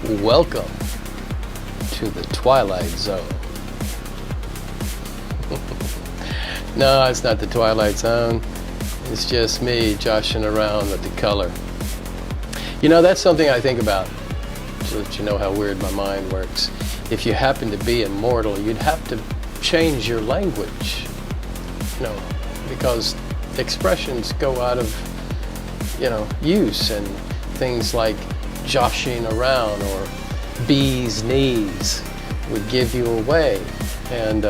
Welcome to the Twilight Zone. No, it's not the Twilight Zone. It's just me joshing around with the color. You know, that's something I think about, so that you know how weird my mind works. If you happen to be immortal, you'd have to change your language, you know, because expressions go out of, you know, use, and things like joshing around or bee's knees would give you away, and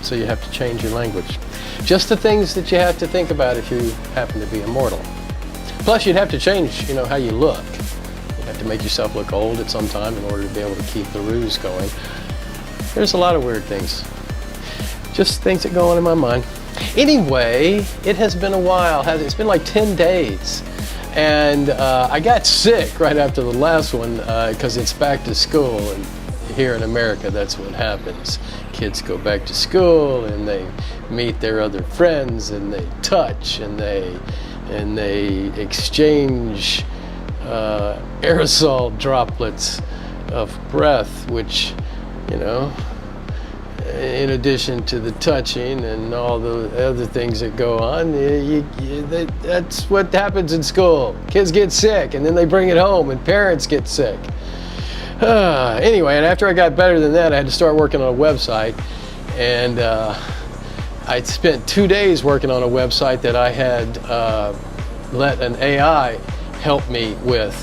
so you have to change your language. Just the things that you have to think about if you happen to be immortal. Plus, you'd have to change, you know, how you look. You have to make yourself look old at some time in order to be able to keep the ruse going. There's a lot of weird things. Just things that go on in my mind. Anyway, it has been a while. It's been like 10 days. And I got sick right after the last one because it's back to school, and here in America that's what happens. Kids go back to school and they meet their other friends and they touch and they exchange aerosol droplets of breath, which, you know, in addition to the touching and all the other things that go on, that's what happens in school. Kids get sick and then they bring it home and parents get sick. Anyway, and after I got better than that, I had to start working on a website, and I spent 2 days working on a website that I had let an AI help me with,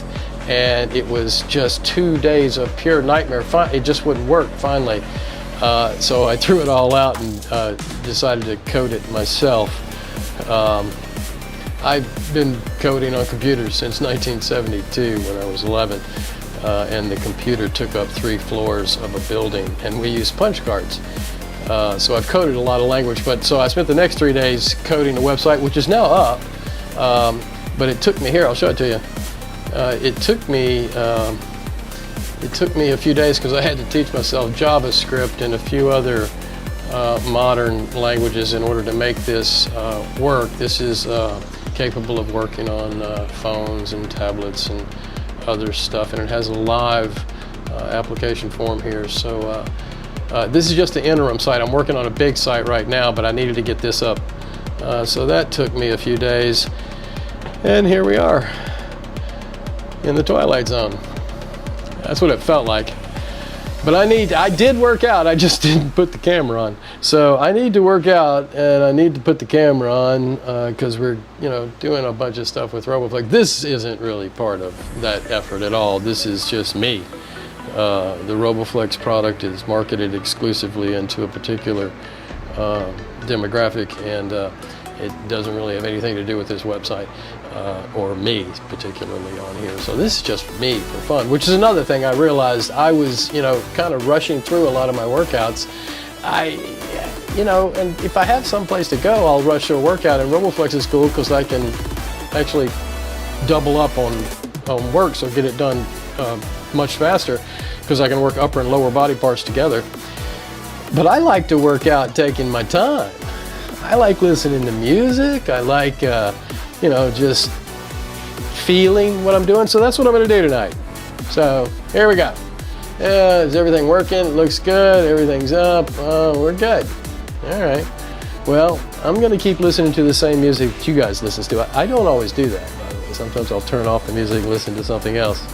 and it was just 2 days of pure nightmare. It just wouldn't work finally. So I threw it all out and decided to code it myself. I've been coding on computers since 1972 when I was 11, and the computer took up 3 floors of a building, and we used punch cards. So I've coded a lot of language, so I spent the next 3 days coding the website, which is now up, but it took me, here, I'll show it to you. It took me a few days because I had to teach myself JavaScript and a few other modern languages in order to make this work. This is capable of working on phones and tablets and other stuff, and it has a live application form here. So this is just the interim site. I'm working on a big site right now, but I needed to get this up. So that took me a few days, and here we are in the Twilight Zone. That's what it felt like. But I did work out, I just didn't put the camera on. So I need to work out, and I need to put the camera on because we're, you know, doing a bunch of stuff with Roboflex. This isn't really part of that effort at all. This is just me. The Roboflex product is marketed exclusively into a particular demographic, and it doesn't really have anything to do with this website. Or me particularly on here. So this is just me for fun, which is another thing I realized. I was, you know, kind of rushing through a lot of my workouts. You know, and if I have someplace to go, I'll rush to a workout, and Roboflex is cool because I can actually double up on work, so get it done much faster because I can work upper and lower body parts together. But I like to work out taking my time. I like listening to music. I like you know, just feeling what I'm doing. So that's what I'm going to do tonight. So here we go. Is everything working? It looks good. Everything's up. We're good. All right. Well, I'm going to keep listening to the same music that you guys listen to. I don't always do that, by the way. Sometimes I'll turn off the music and listen to something else.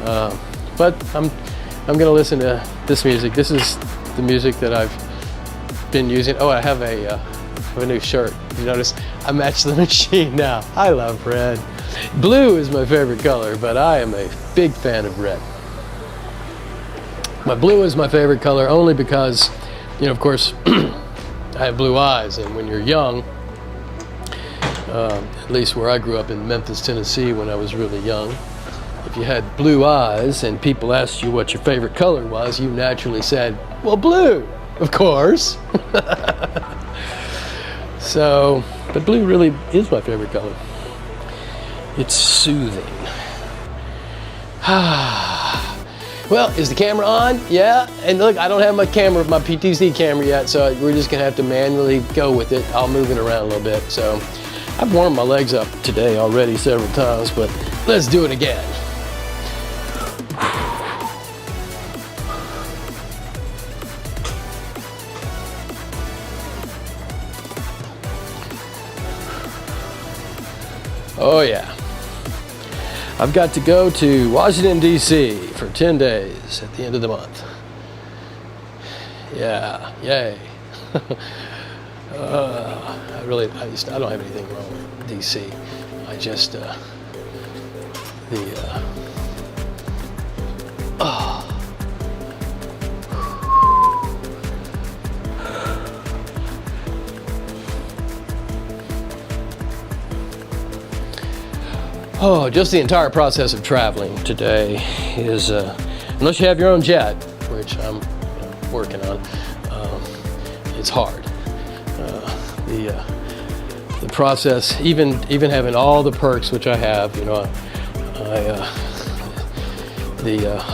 But I'm going to listen to this music. This is the music that I've been using. Oh, I have a new shirt. You notice I match the machine now. I love red. Blue is my favorite color, but I am a big fan of red. My blue is my favorite color only because, you know, of course, I have blue eyes, and when you're young, at least where I grew up in Memphis, Tennessee, when I was really young, if you had blue eyes and people asked you what your favorite color was, you naturally said, well, blue, of course. So, but blue really is my favorite color. It's soothing. Well, is the camera on? Yeah. And look, I don't have my PTZ camera yet, so we're just gonna have to manually go with it. I'll move it around a little bit. So I've warmed my legs up today already several times, but let's do it again. Oh yeah. I've got to go to Washington, D.C. for 10 days at the end of the month. Yeah, yay. I don't have anything wrong with D.C. I just, just the entire process of traveling today is, unless you have your own jet, which I'm working on, it's hard. The process, even having all the perks which I have,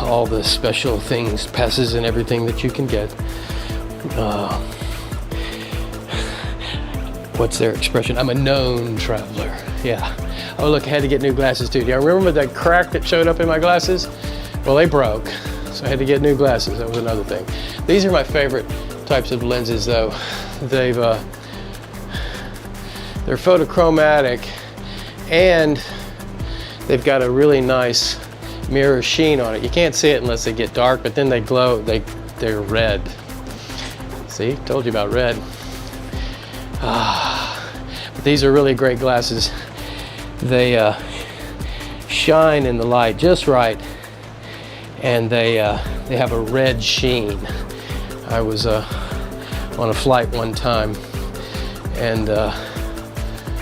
all the special things, passes and everything that you can get. What's their expression? I'm a known traveler. Yeah. Oh look, I had to get new glasses too. Do you remember that crack that showed up in my glasses? Well, they broke, so I had to get new glasses. That was another thing. These are my favorite types of lenses though. They're photochromatic and they've got a really nice mirror sheen on it. You can't see it unless they get dark, but then they glow, they're red. See, told you about red. But these are really great glasses. They shine in the light just right, and they have a red sheen. I was on a flight one time, and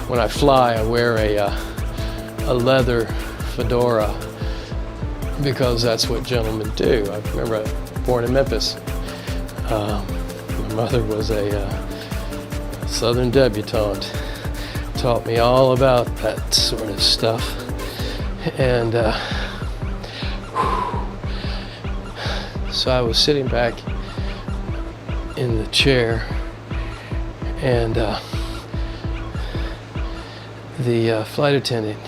when I fly, I wear a leather fedora because that's what gentlemen do. I remember I was born in Memphis. My mother was a Southern debutante. Taught me all about that sort of stuff. And so I was sitting back in the chair, and the flight attendant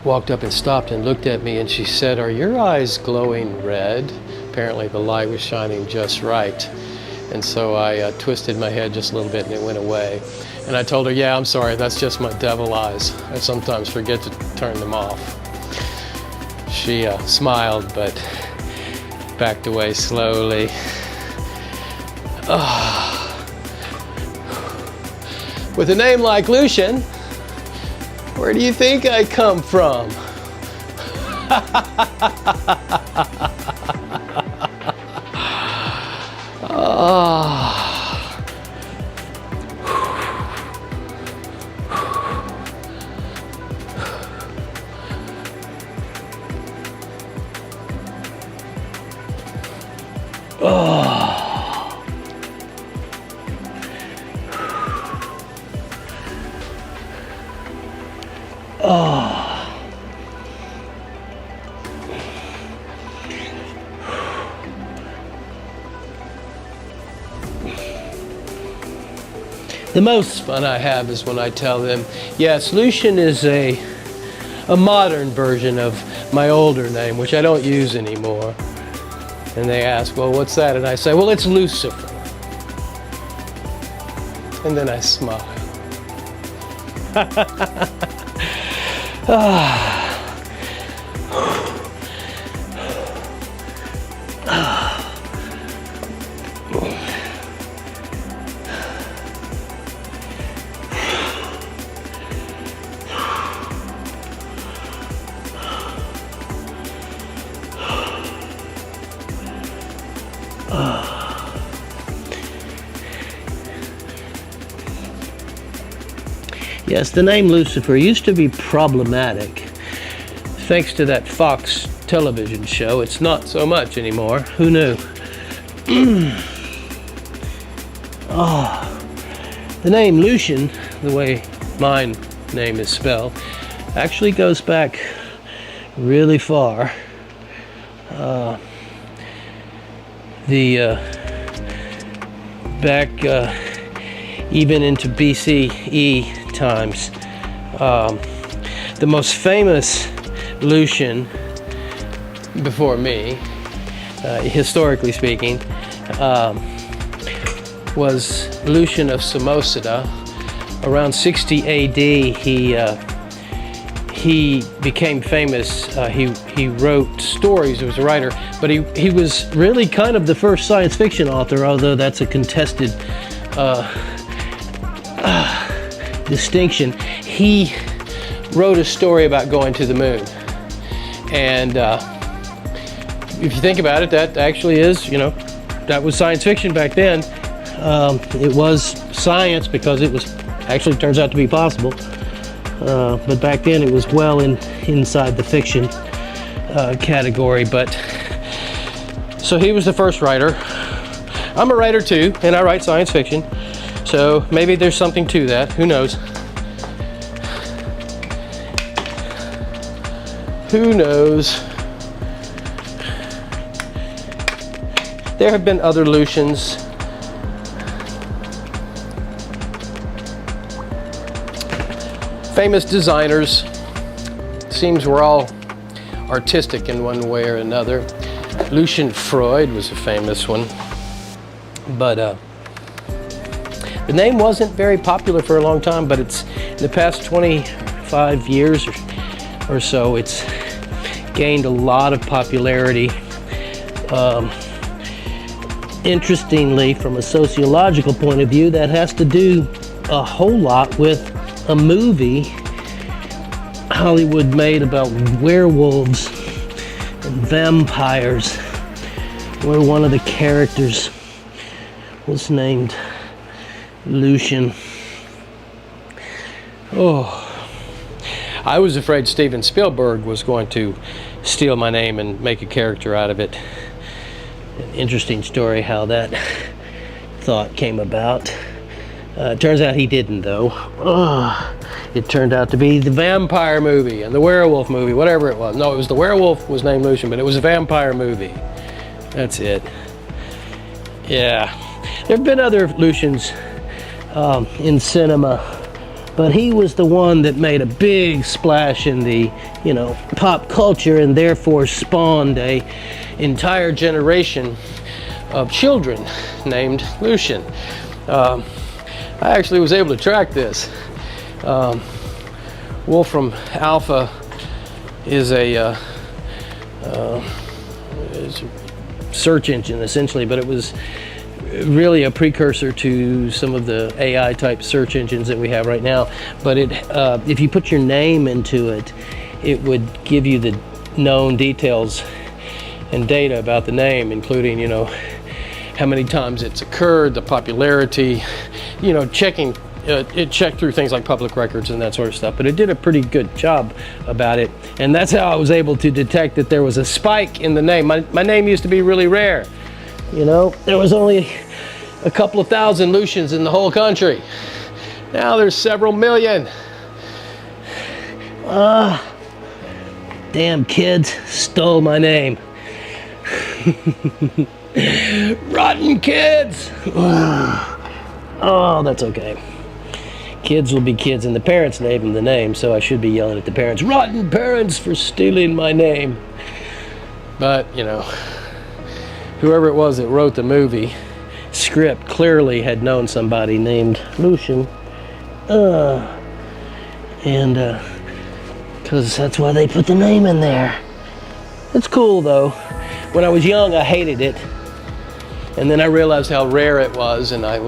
walked up and stopped and looked at me, and she said, "Are your eyes glowing red?" Apparently the light was shining just right. And so I twisted my head just a little bit and it went away. And I told her, "Yeah, I'm sorry, that's just my devil eyes. I sometimes forget to turn them off." She smiled, but backed away slowly. With a name like Lucian, where do you think I come from? The most fun I have is when I tell them, yes, Lucian is a modern version of my older name, which I don't use anymore. And they ask, "Well, what's that?" And I say, "Well, it's Lucifer." And then I smile. Yes, the name Lucifer used to be problematic. Thanks to that Fox television show, it's not so much anymore. Who knew? The name Lucian, the way my name is spelled, actually goes back really far. Back even into BCE times. The most famous Lucian before me, historically speaking, was Lucian of Samosata, around 60 AD, he became famous. He wrote stories. He was a writer, but he was really kind of the first science fiction author, although that's a contested distinction. He wrote a story about going to the moon, and if you think about it, that actually is, you know, that was science fiction back then. It was science because it was actually turns out to be possible. But back then it was well inside the fiction category. But so he was the first writer. I'm a writer too, and I write science fiction. So maybe there's something to that. Who knows? Who knows? There have been other Lucians. Famous designers. Seems we're all artistic in one way or another. Lucian Freud was a famous one. But the name wasn't very popular for a long time, but it's in the past 25 years or so, it's gained a lot of popularity. Interestingly, from a sociological point of view, that has to do a whole lot with a movie Hollywood made about werewolves and vampires, where one of the characters was named Lucian. Oh, I was afraid Steven Spielberg was going to steal my name and make a character out of it. An interesting story how that thought came about. Turns out he didn't, though. It turned out to be the vampire movie and the werewolf movie, whatever it was. No, it was the werewolf was named Lucian, but it was a vampire movie. That's it. Yeah. There have been other Lucians in cinema, but he was the one that made a big splash in the, you know, pop culture, and therefore spawned a entire generation of children named Lucian. I actually was able to track this. Wolfram Alpha is a search engine essentially, but it was really a precursor to some of the AI type search engines that we have right now. But it, if you put your name into it, it would give you the known details and data about the name, including, you know, how many times it's occurred, the popularity, you know, checking. It checked through things like public records and that sort of stuff, but it did a pretty good job about it. And that's how I was able to detect that there was a spike in the name. My name used to be really rare. You know, there was only a couple of thousand Lucians in the whole country. Now there's several million. Damn kids stole my name. Rotten kids. Oh, that's okay. Kids will be kids, and the parents gave them the name, so I should be yelling at the parents, rotten parents, for stealing my name. But, you know, whoever it was that wrote the movie script clearly had known somebody named Lucian. Because that's why they put the name in there. It's cool, though. When I was young, I hated it. And then I realized how rare it was, and I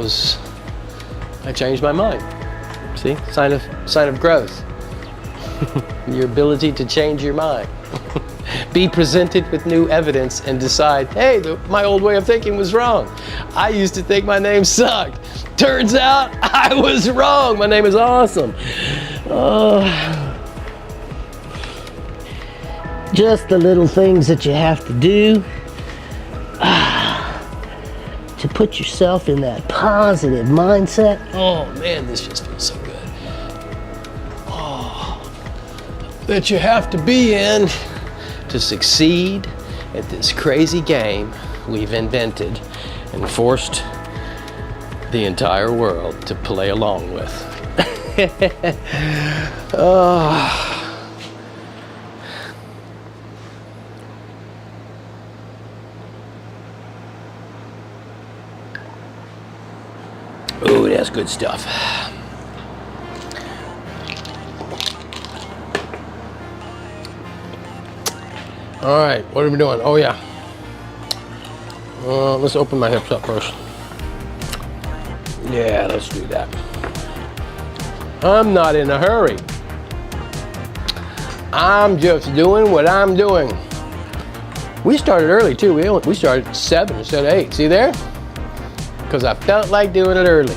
changed my mind. See, sign of growth. Your ability to change your mind. Be presented with new evidence and decide, hey, my old way of thinking was wrong. I used to think my name sucked. Turns out I was wrong. My name is awesome. Just the little things that you have to do to put yourself in that positive mindset. Oh man, this just feels so good. Oh, that you have to be in to succeed at this crazy game we've invented and forced the entire world to play along with. Oh, that's good stuff. All right, what are we doing? Oh yeah. Let's open my hips up first. Yeah, let's do that. I'm not in a hurry. I'm just doing what I'm doing. We started early too. We started at 7 instead of 8. See there? Because I felt like doing it early.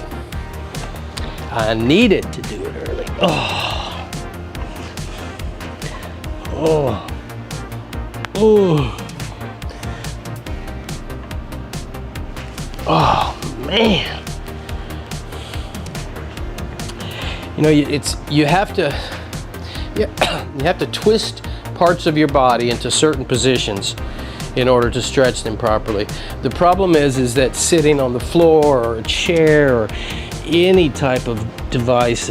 I needed to do it early. Oh. Oh. Oh. Oh man. You know, you have to twist parts of your body into certain positions in order to stretch them properly. The problem is that sitting on the floor or a chair or any type of device,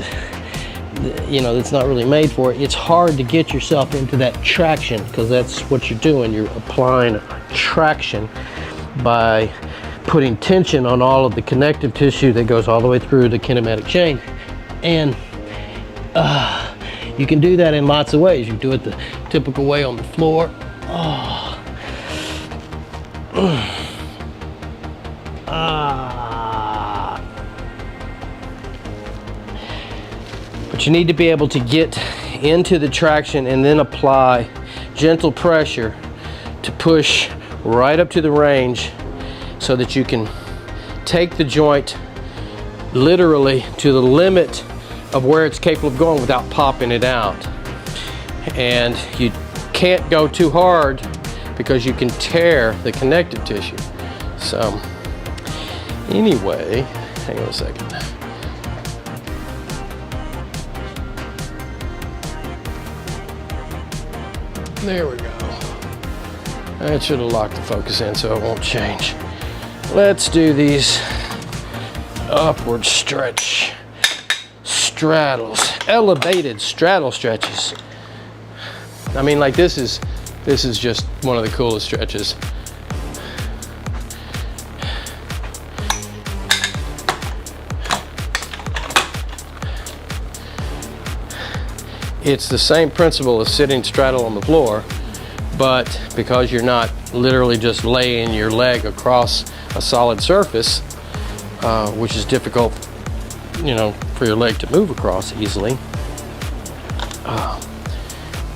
you know, that's not really made for it, it's hard to get yourself into that traction, because that's what you're doing. You're applying traction by putting tension on all of the connective tissue that goes all the way through the kinematic chain. And you can do that in lots of ways. You do it the typical way on the floor. Oh. But you need to be able to get into the traction and then apply gentle pressure to push right up to the range so that you can take the joint literally to the limit of where it's capable of going without popping it out. And you can't go too hard because you can tear the connective tissue. So anyway, hang on a second. There we go. That should have locked the focus in so it won't change. Let's do these upward stretch straddles, elevated straddle stretches. I mean, like this is just one of the coolest stretches. It's the same principle as sitting straddle on the floor, but because you're not literally just laying your leg across a solid surface, which is difficult, you know, for your leg to move across easily.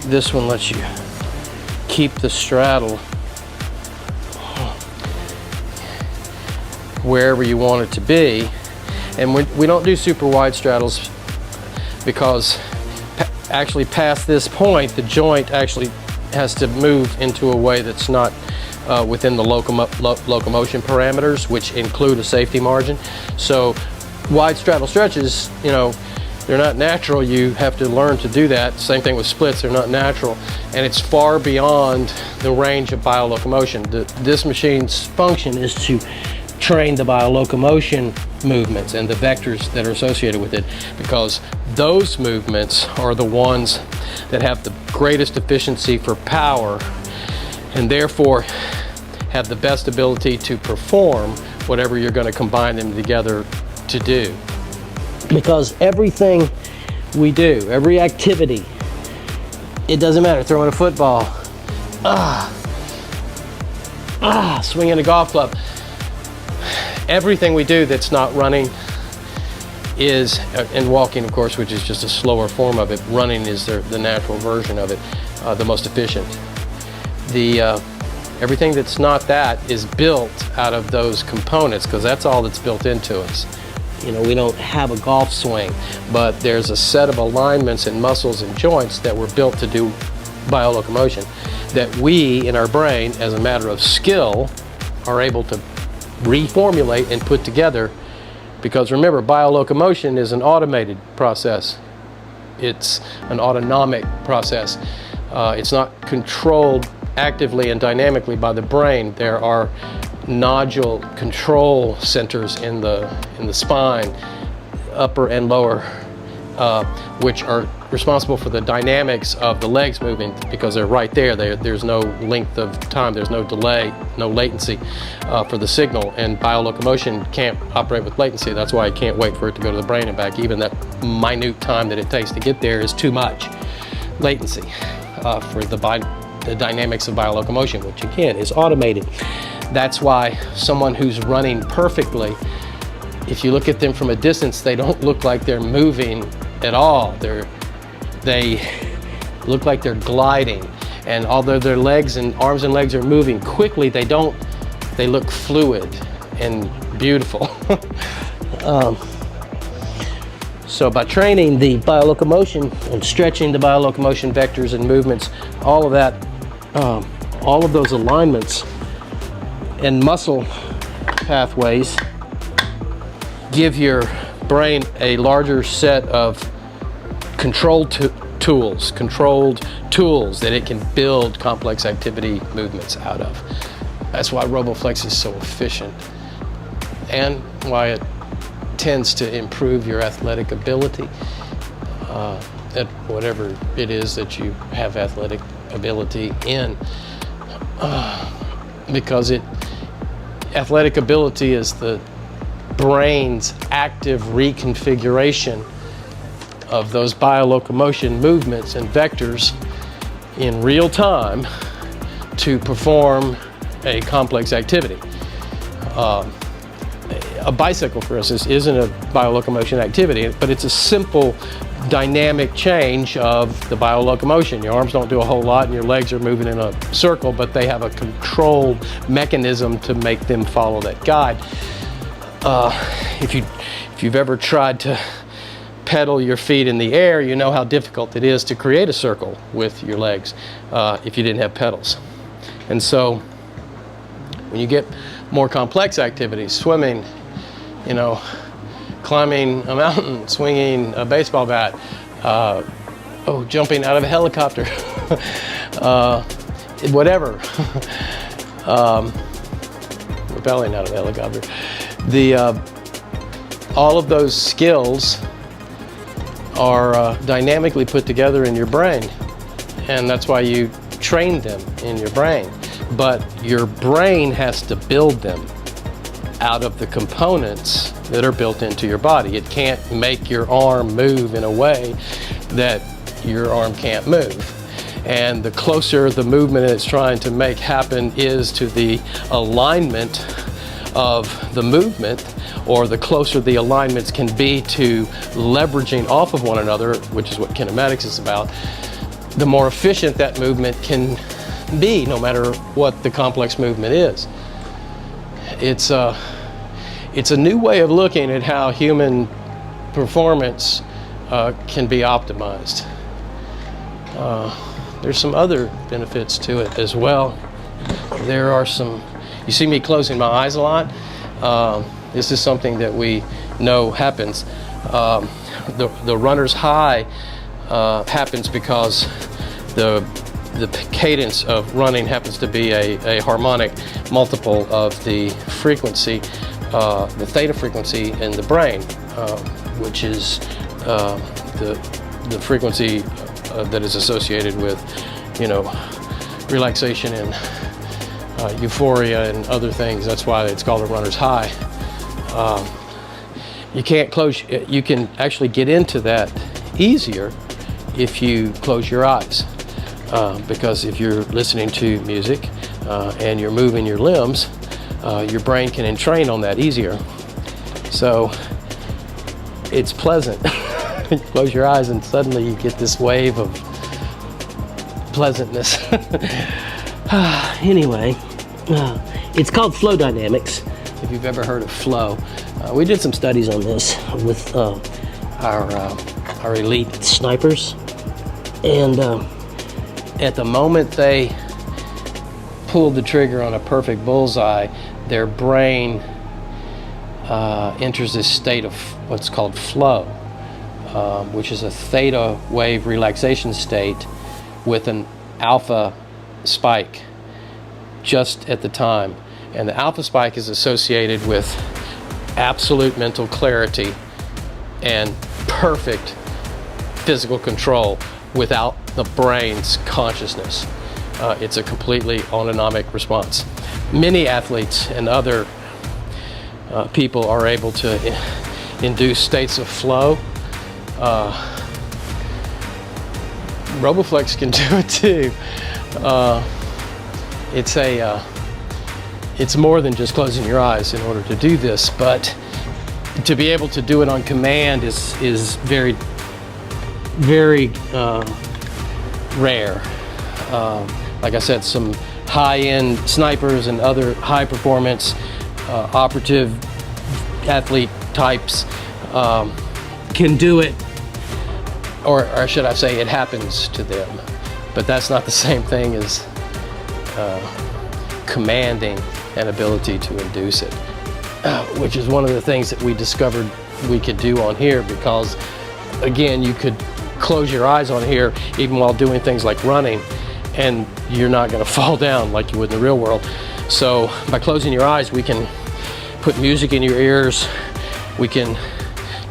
This one lets you keep the straddle wherever you want it to be. And we don't do super wide straddles because actually past this point, the joint actually has to move into a way that's not within the locomotion parameters, which include a safety margin. So wide straddle stretches, you know, they're not natural. You have to learn to do that. Same thing with splits, they're not natural. And it's far beyond the range of biolocomotion. This machine's function is to train the biolocomotion movements and the vectors that are associated with it, because those movements are the ones that have the greatest efficiency for power and therefore have the best ability to perform whatever you're going to combine them together to do. Because everything we do, every activity, it doesn't matter, throwing a football, swinging a golf club, everything we do that's not running is, and walking of course, which is just a slower form of it, running is the natural version of it, the most efficient. Everything that's not that is built out of those components, because that's all that's built into us. You know, we don't have a golf swing, but there's a set of alignments and muscles and joints that were built to do biolocomotion that we, in our brain, as a matter of skill, are able to reformulate and put together. Because remember, biolocomotion is an automated process. It's an autonomic process. It's not controlled actively and dynamically by the brain. There are nodule control centers in the spine, upper and lower, which are responsible for the dynamics of the legs moving, because they're right there. There's no length of time, there's no delay, no latency for the signal, and biolocomotion can't operate with latency. That's why I can't wait for it to go to the brain and back. Even that minute time that it takes to get there is too much latency for the the dynamics of biolocomotion, which again is automated. That's why someone who's running perfectly, if you look at them from a distance, they don't look like they're moving at all. They look like they're gliding. And although their legs and arms and legs are moving quickly, they look fluid and beautiful. So by training the biolocomotion and stretching the biolocomotion vectors and movements, all of that, all of those alignments and muscle pathways give your brain a larger set of controlled tools that it can build complex activity movements out of. That's why Roboflex is so efficient, and why it tends to improve your athletic ability at whatever it is that you have athletic ability in, because athletic ability is the brain's active reconfiguration of those biolocomotion movements and vectors in real time to perform a complex activity. A bicycle, for instance, isn't a biolocomotion activity, but it's a simple dynamic change of the biolocomotion. Your arms don't do a whole lot and your legs are moving in a circle, but they have a controlled mechanism to make them follow that guide. If you've ever tried to pedal your feet in the air, you know how difficult it is to create a circle with your legs if you didn't have pedals. And so when you get more complex activities, swimming, climbing a mountain, swinging a baseball bat, jumping out of a helicopter, whatever, rappelling out of a helicopter, all of those skills are dynamically put together in your brain, and that's why you train them in your brain. But your brain has to build them out of the components that are built into your body. It can't make your arm move in a way that your arm can't move. And the closer the movement it's trying to make happen is to the alignment of the movement, or the closer the alignments can be to leveraging off of one another, which is what kinematics is about, the more efficient that movement can be, no matter what the complex movement is. It's a new way of looking at how human performance can be optimized. There's some other benefits to it as well. There are some, you see me closing my eyes a lot. This is something that we know happens. The runner's high happens because the cadence of running happens to be a harmonic multiple of the frequency, the theta frequency in the brain, which is the frequency that is associated with, relaxation and euphoria and other things. That's why it's called a runner's high. You can actually get into that easier if you close your eyes. Because if you're listening to music and you're moving your limbs, your brain can entrain on that easier. So it's pleasant. You close your eyes and suddenly you get this wave of pleasantness. Anyway, it's called flow dynamics. If you've ever heard of flow, we did some studies on this with our elite snipers, and at the moment they pulled the trigger on a perfect bullseye, their brain enters this state of what's called flow, which is a theta wave relaxation state with an alpha spike just at the time. And the alpha spike is associated with absolute mental clarity and perfect physical control without the brain's consciousness. It's a completely autonomic response. Many athletes and other people are able to induce states of flow. Roboflex can do it too. it's more than just closing your eyes in order to do this, but to be able to do it on command is very, very rare. Like I said, some high-end snipers and other high-performance operative athlete types can do it, or should I say it happens to them. But that's not the same thing as commanding an ability to induce it, which is one of the things that we discovered we could do on here, because again, you could close your eyes on here even while doing things like running, and you're not going to fall down like you would in the real world. So by closing your eyes, we can put music in your ears, we can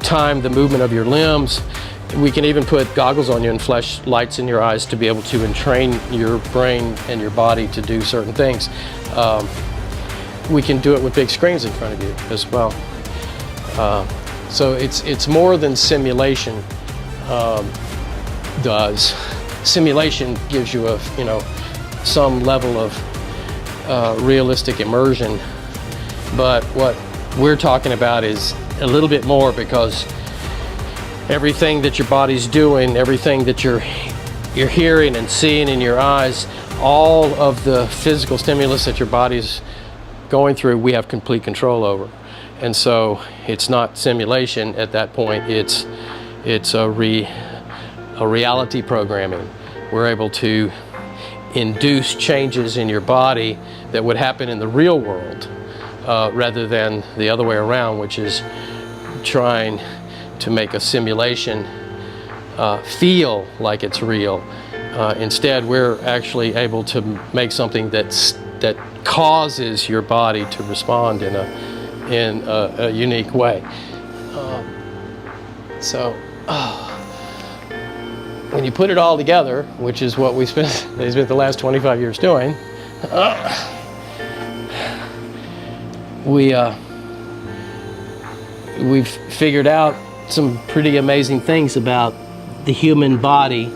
time the movement of your limbs, we can even put goggles on you and flash lights in your eyes to be able to entrain your brain and your body to do certain things. We can do it with big screens in front of you as well. So it's more than simulation does. Simulation gives you some level of realistic immersion, but what we're talking about is a little bit more, because everything that your body's doing, everything that you're hearing and seeing in your eyes, all of the physical stimulus that your body's going through, we have complete control over. And so it's not simulation at that point, it's a reality programming. We're able to induce changes in your body that would happen in the real world, rather than the other way around, which is trying to make a simulation feel like it's real. Instead, we're actually able to make something that causes your body to respond in a unique way. When you put it all together, which is what they spent the last 25 years doing, we've figured out some pretty amazing things about the human body,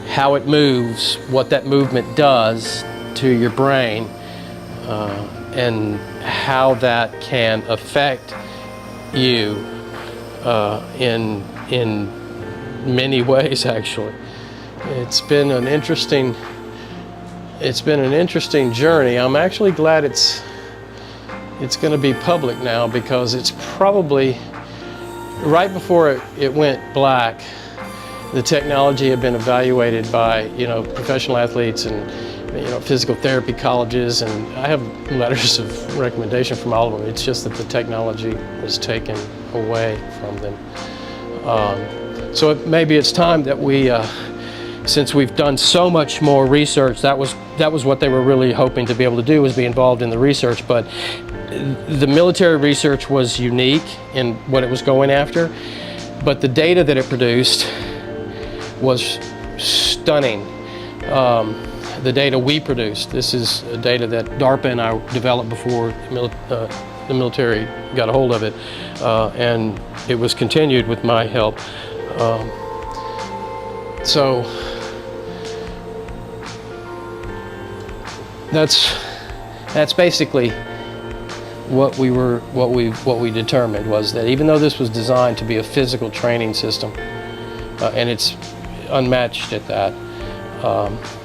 how it moves, what that movement does to your brain, and how that can affect you in many ways. Actually, it's been an interesting journey. I'm actually glad it's going to be public now, because it's probably right before it went black. The technology had been evaluated by professional athletes and physical therapy colleges, and I have letters of recommendation from all of them. It's just that the technology was taken away from them. So maybe it's time that we, since we've done so much more research, that was what they were really hoping to be able to do, was be involved in the research. But the military research was unique in what it was going after, but the data that it produced was stunning. The data we produced, this is data that DARPA and I developed before the military got a hold of it, and it was continued with my help. So that's basically what we determined, was that even though this was designed to be a physical training system, and it's unmatched at that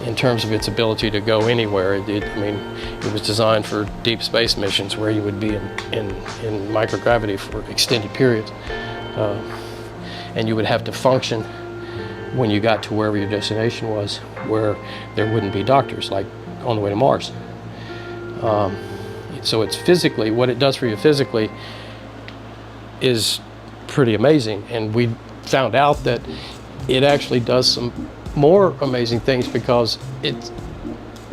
in terms of its ability to go anywhere. It was designed for deep space missions where you would be in microgravity for extended periods, and you would have to function when you got to wherever your destination was, where there wouldn't be doctors, like on the way to Mars. So it's physically, what it does for you physically is pretty amazing, and we found out that it actually does some more amazing things, because it's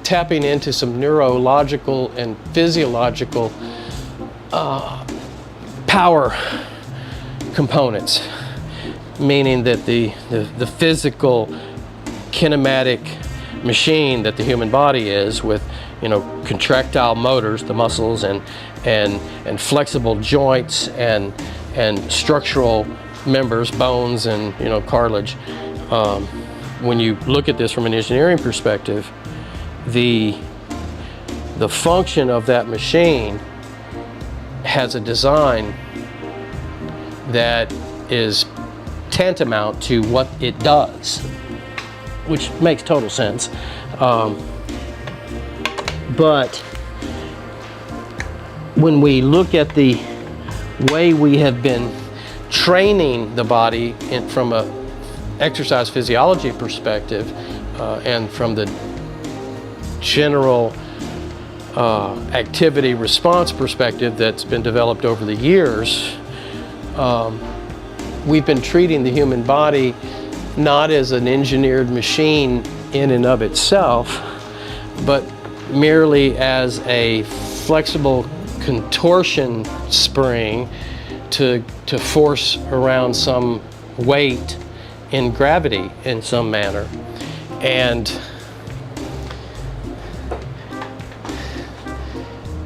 tapping into some neurological and physiological power components, meaning that the physical kinematic machine that the human body is, with contractile motors, the muscles, and flexible joints and structural members, bones, and cartilage. When you look at this from an engineering perspective, the function of that machine has a design that is tantamount to what it does, which makes total sense. But when we look at the way we have been training the body from a exercise physiology perspective, and from the general activity response perspective that's been developed over the years, we've been treating the human body not as an engineered machine in and of itself, but merely as a flexible contortion spring to force around some weight in gravity in some manner. And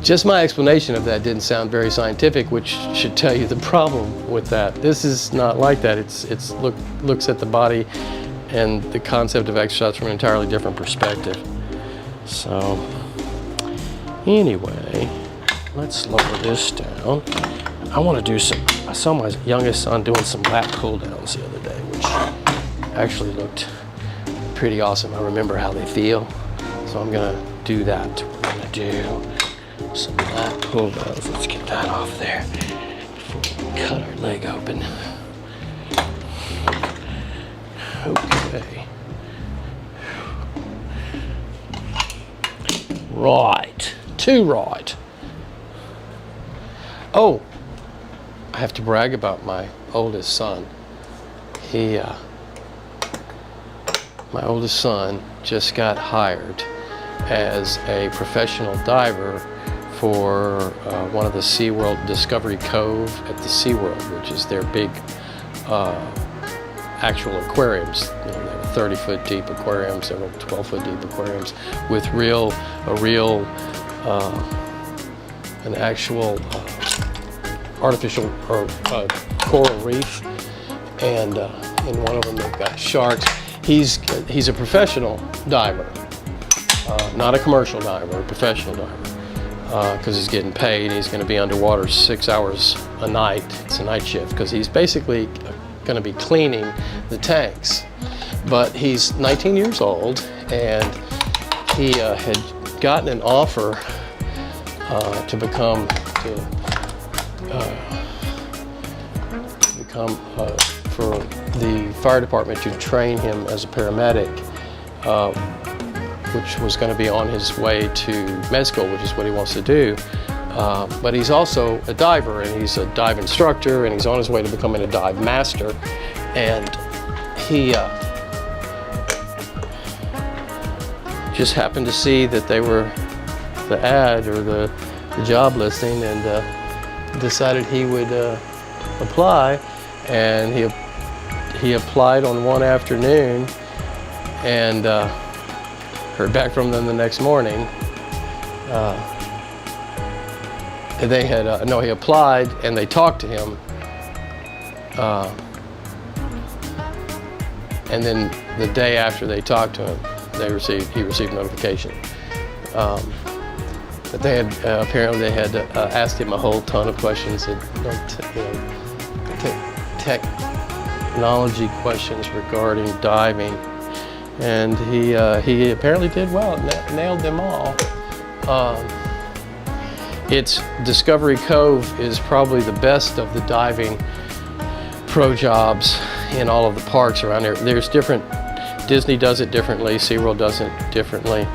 just my explanation of that didn't sound very scientific, which should tell you the problem with that. This is not like that. It's looks at the body and the concept of exercise from an entirely different perspective. So anyway, let's lower this down. I want to do some, I saw my youngest son doing some lat pull downs the other day, which actually looked pretty awesome. I remember how they feel. So I'm gonna do that. We're gonna do some lat pull downs. Let's get that off there before we cut our leg open. Okay. Right. Too right. Oh, I have to brag about my oldest son. My oldest son just got hired as a professional diver for one of the SeaWorld Discovery Cove at the SeaWorld, which is their big actual aquariums. You know, they have 30-foot deep aquariums, several 12-foot deep aquariums with an actual artificial or coral reef, and in one of them they've got sharks. He's a professional diver, not a commercial diver, a professional diver, because he's getting paid. He's going to be underwater 6 hours a night. It's a night shift because he's basically going to be cleaning the tanks. But he's 19 years old, and he had gotten an offer to become for the fire department to train him as a paramedic, which was going to be on his way to med school, which is what he wants to do. But he's also a diver, and he's a dive instructor, and he's on his way to becoming a dive master. And he just happened to see that they were the ad or the job listing, and decided he would apply. And he applied on one afternoon, and heard back from them the next morning. They had he applied, and they talked to him, and then the day after they talked to him, he received notification. But they had apparently they had asked him a whole ton of questions, and technology questions regarding diving, and he apparently did well, nailed them all. It's Discovery Cove is probably the best of the diving pro jobs in all of the parks around there. There's different, Disney does it differently, SeaWorld does it differently,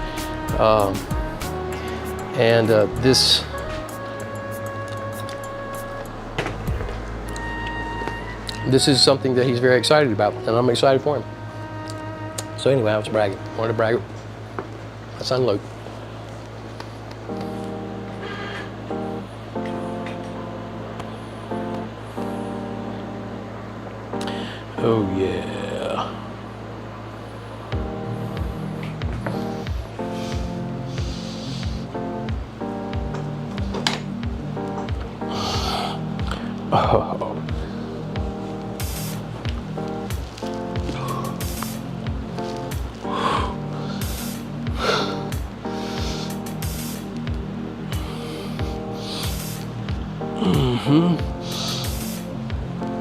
and this is something that he's very excited about, and I'm excited for him. So anyway, I was bragging. I wanted to brag. My son Luke. Oh yeah. Oh.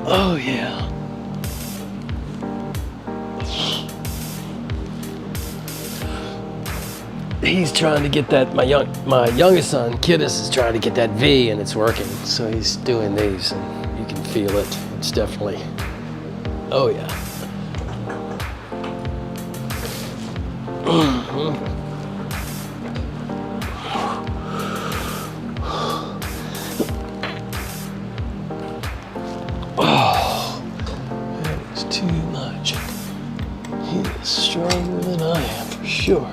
Oh yeah. He's trying to get that, my youngest son, Kiddus, is trying to get that V, and it's working. So he's doing these, and you can feel it. It's definitely, oh yeah. Oh, that is too much. He is stronger than I am, for sure.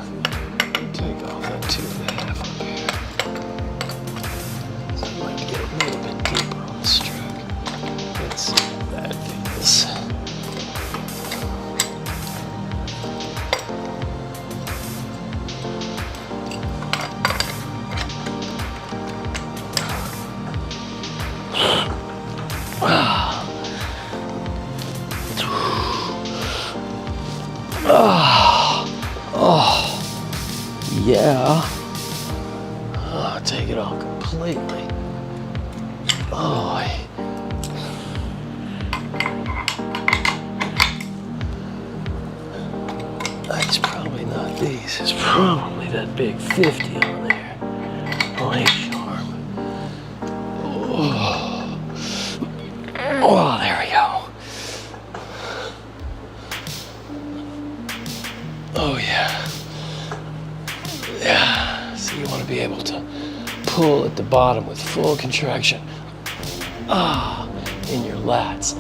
Take off that 2.5 up here. So I might get a little bit deeper on the stroke. Let's see how that feels. Yeah. Oh, take it off completely. Oh. It's probably not these. It's probably that big 50 on there. Oh, hey, Charm. Oh. Oh, there we go. Oh, yeah. Yeah, so you want to be able to pull at the bottom with full contraction. In your lats.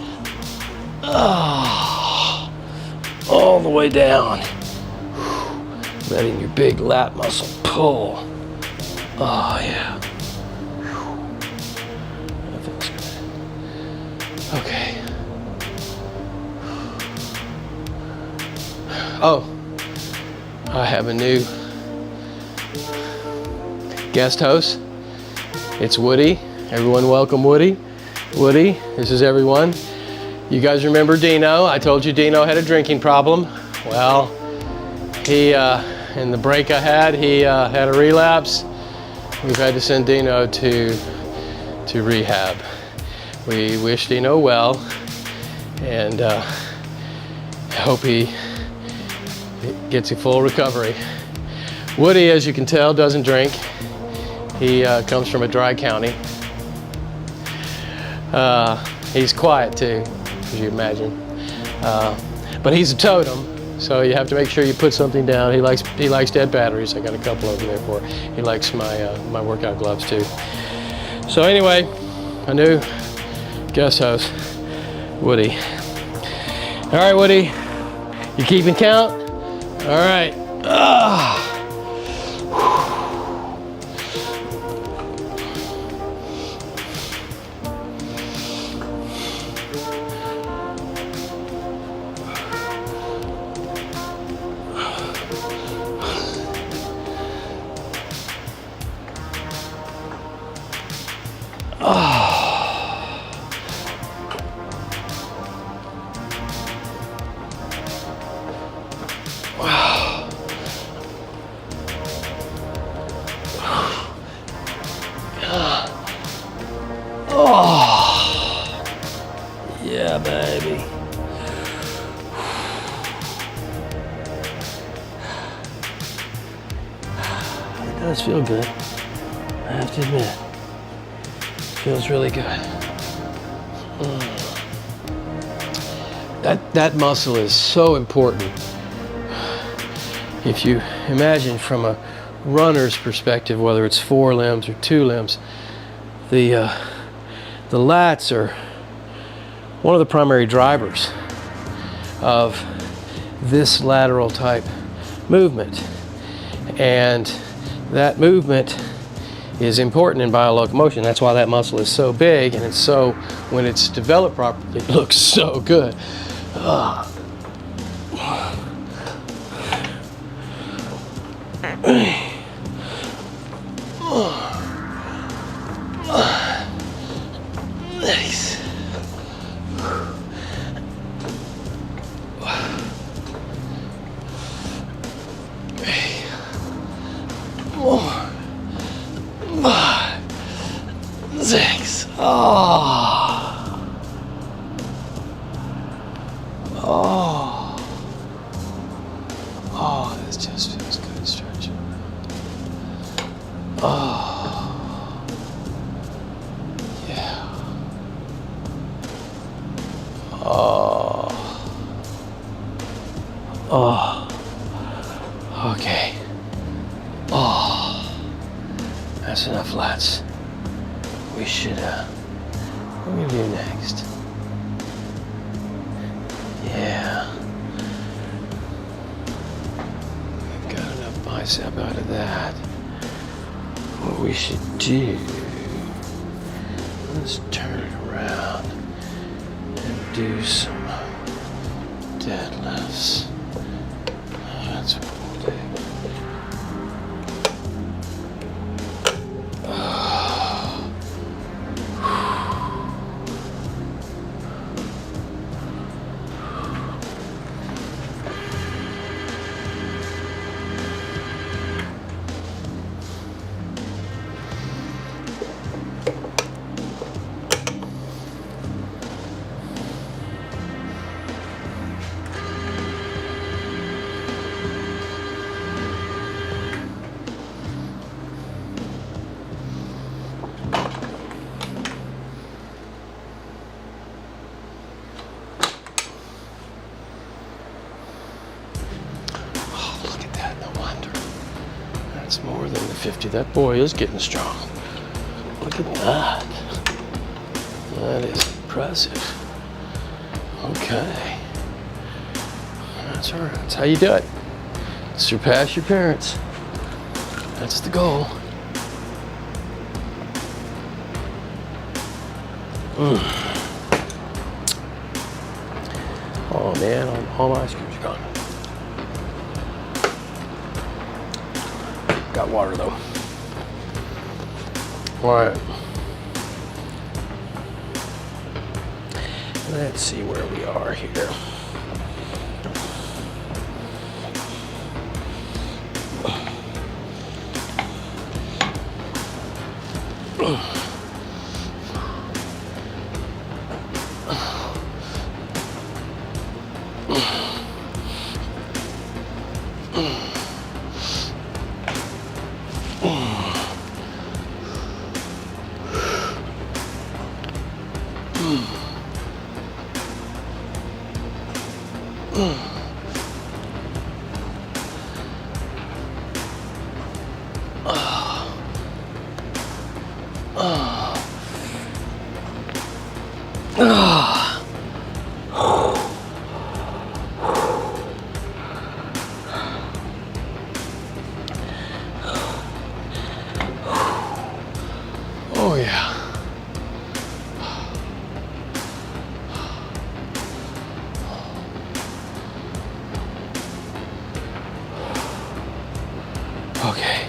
All the way down. Letting your big lat muscle pull. Oh, yeah. That feels good. Okay. Oh, I have a new guest host. It's Woody. Everyone welcome Woody. Woody, this is everyone. You guys remember Dino? I told you Dino had a drinking problem. Well, he, in the break I had, he had a relapse. We've had to send Dino to rehab. We wish Dino well, and hope he gets a full recovery. Woody, as you can tell, doesn't drink. He comes from a dry county. He's quiet too, as you imagine. But he's a totem, so you have to make sure you put something down. He likes dead batteries. I got a couple of them there for. He likes my workout gloves too. So anyway, a new guest host, Woody. All right, Woody, you keeping count? All right. Yeah, baby. It does feel good, I have to admit. Feels really good. That muscle is so important. If you imagine from a runner's perspective, whether it's 4 limbs or 2 limbs, the lats are one of the primary drivers of this lateral type movement. And that movement is important in biolocomotion. That's why that muscle is so big, and it's so, when it's developed properly, it looks so good. Nice. More. 5, 6. Oh. Oh. Oh, this just feels good stretching. Oh. Yeah. Oh. Oh. Okay. Oh. That's enough lats. We should, what are we gonna do next? Yeah. We've got enough bicep out of that. What we should do, let's turn it around and do some deadlifts. That's what we'll do. That's more than the 50. That boy is getting strong. Look at that. That is impressive. Okay. That's all right. That's how you do it. Surpass your parents. That's the goal. Oh man, all my ice creams are gone. Got water though. All right. Let's see where we are here. Oh yeah. Okay.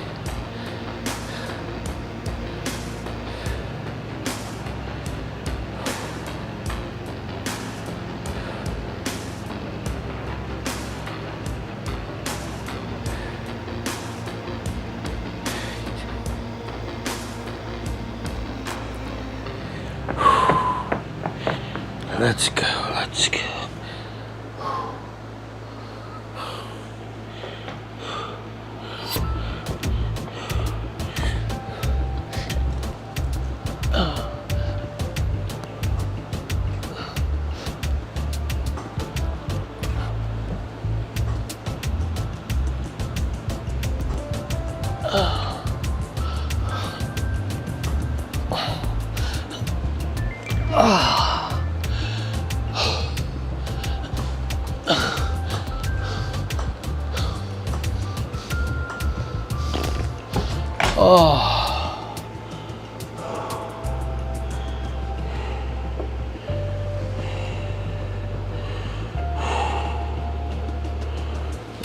Let's go, let's go.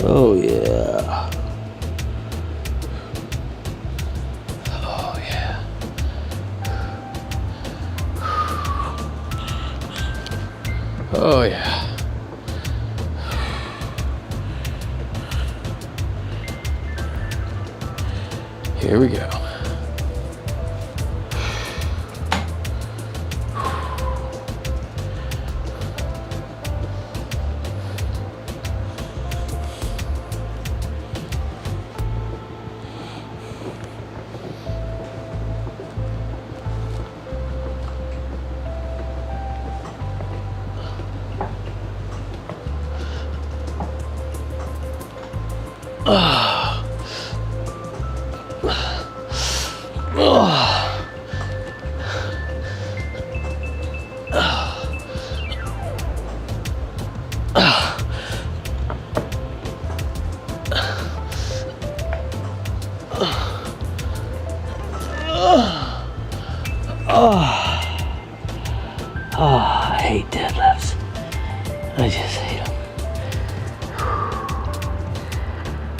Oh yeah. Oh yeah. Oh yeah. Here we go. I hate deadlifts. I just hate them.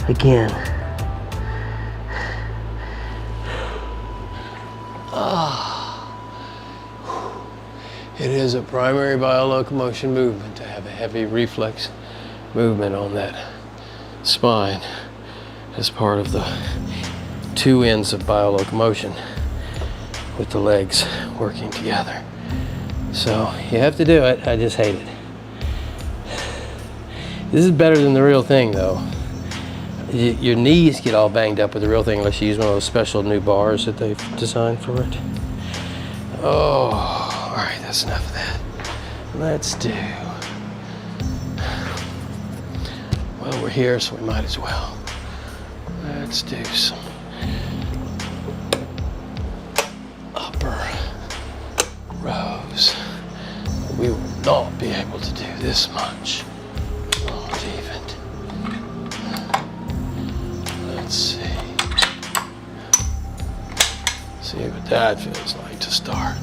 Again. It is a primary biolocomotion movement to have a heavy reflex movement on that spine as part of the two ends of biolocomotion with the legs working together. So you have to do it. I just hate it. This is better than the real thing though. Your knees get all banged up with the real thing unless you use one of those special new bars that they've designed for it. Oh, all right, that's enough of that. Let's do, well, we're here, so we might as well. Let's do some upper rows. We will not be able to do this much. Not even. Let's see. See what that feels like to start.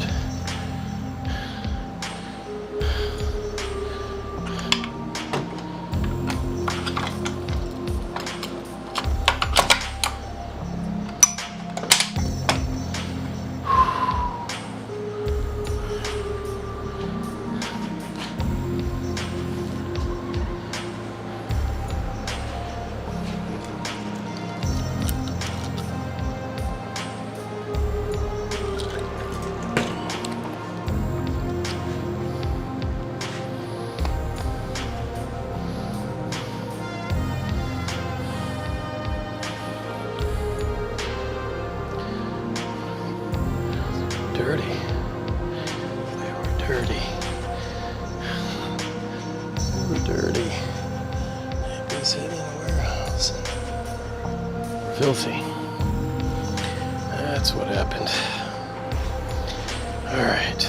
Dirty. They were dirty. They were dirty. They've been sitting in a warehouse. Filthy. That's what happened. All right.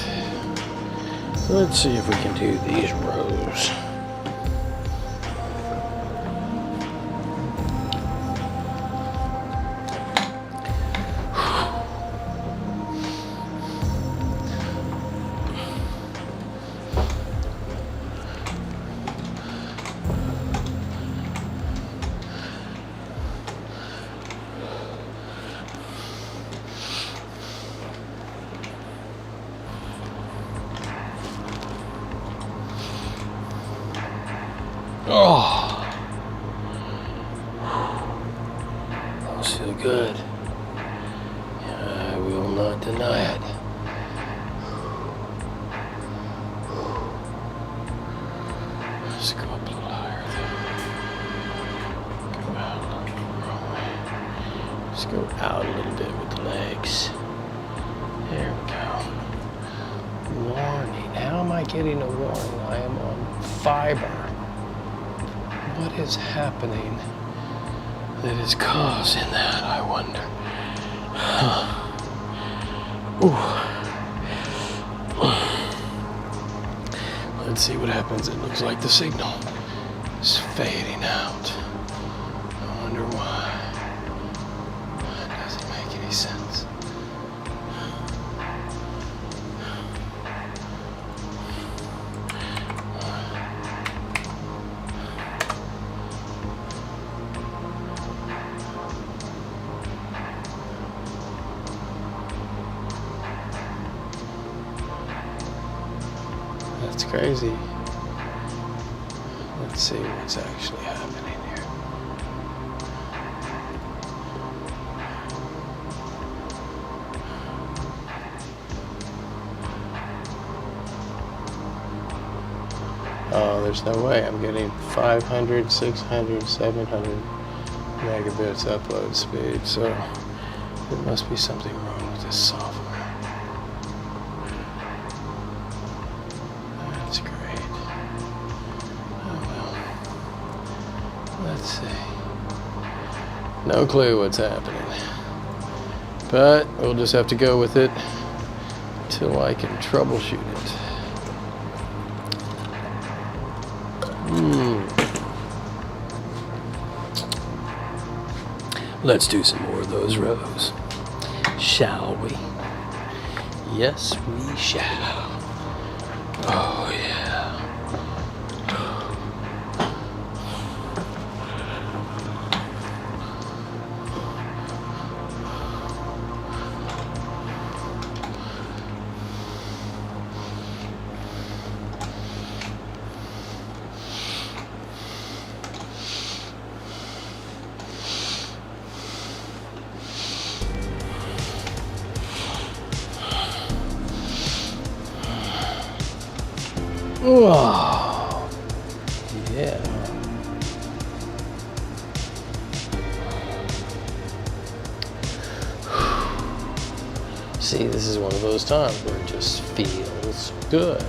Let's see if we can do these rows. Oh, those feel good. I will not deny it. Let's go up a little higher there. Go out a little wrong way. Let's go out a little bit with the legs. There we go. Warning. How am I getting a warning? I am on fiber. What is happening that is causing that, I wonder? Let's see what happens. It looks like the signal is fading out. I wonder why. It doesn't make any sense. That's crazy. Let's see what's actually happening here. Oh, there's no way. I'm getting 500, 600, 700 megabits upload speed, so there must be something wrong with this software. That's great. Oh well. Let's see. No clue what's happening. But we'll just have to go with it until I can troubleshoot it. Let's do some more of those rows, shall we? Yes, we shall. Oh, yeah. Oh, yeah. See, this is one of those times where it just feels good.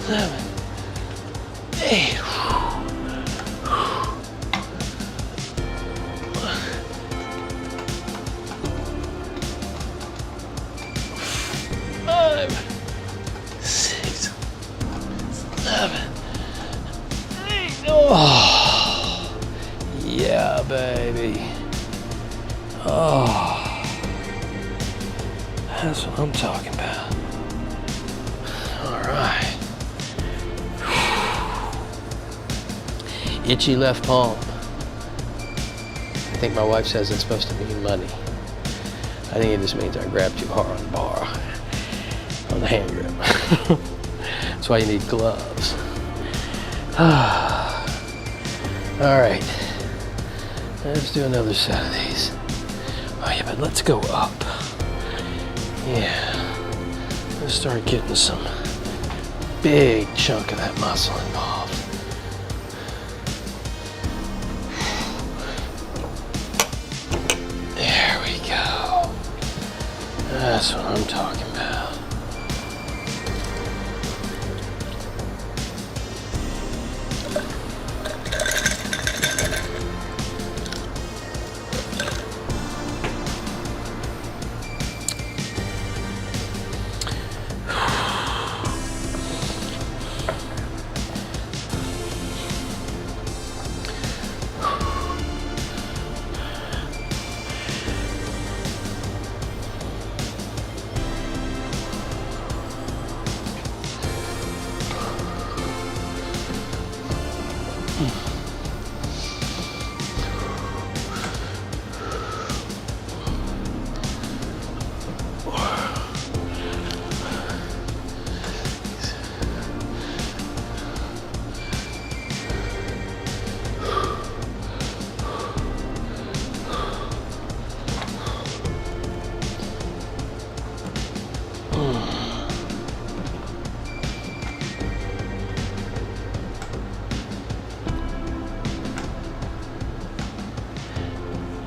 Seven, 8. Five, 6, 7, 8. Oh, yeah, baby. Oh, that's what I'm talking about. All right. Itchy left palm. I think my wife says it's supposed to mean money. I think it just means I grabbed too hard on the bar, on the hand grip. That's why you need gloves. All right, let's do another set of these. Oh yeah, but let's go up. Yeah, let's start getting some big chunk of that muscle involved. That's what I'm talking about.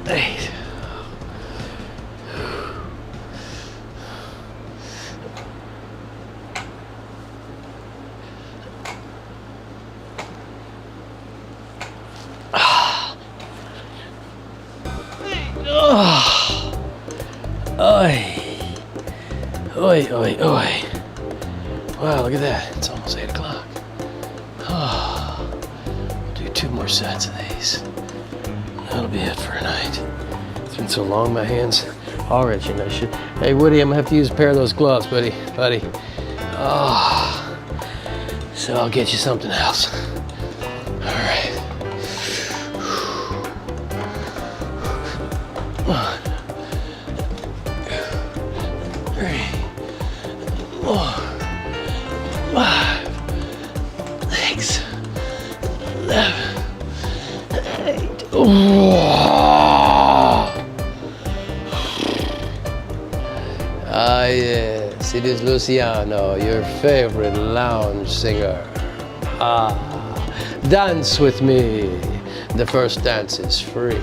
Eight. Oi, oi, oi. Wow, look at that. It's almost 8 o'clock. Oh, we'll do 2 more sets of these. That'll be it for tonight. It's been so long, my hands all itching. I should. Hey, Woody, I'm gonna have to use a pair of those gloves, buddy. Oh, so I'll get you something else. All right. 1, 2, 3, 4, 5, 6, 7, 8. Ah, yes, it is Luciano, your favorite lounge singer. Ah, dance with me. The first dance is free.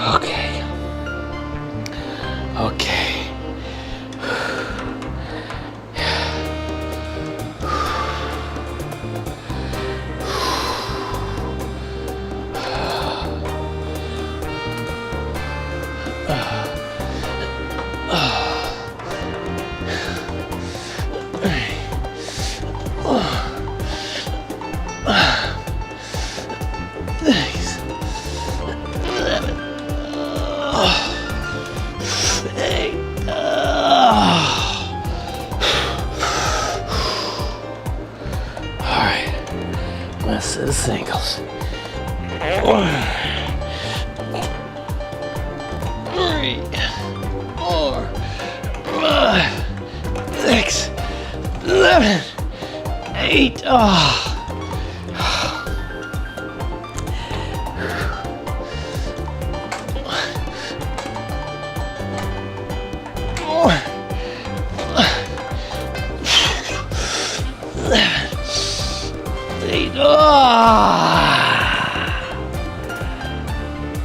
Okay. Okay. This is singles. 3, 4, 5, 6, 7, 8.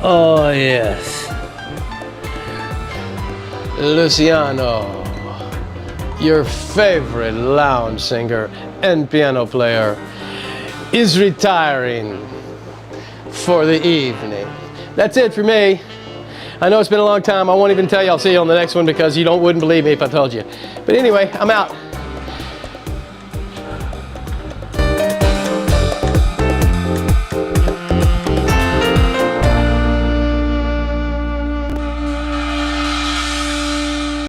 Oh, yes. Luciano, your favorite lounge singer and piano player, is retiring for the evening. That's it for me. I know it's been a long time. I won't even tell you I'll see you on the next one because you wouldn't believe me if I told you. But anyway, I'm out.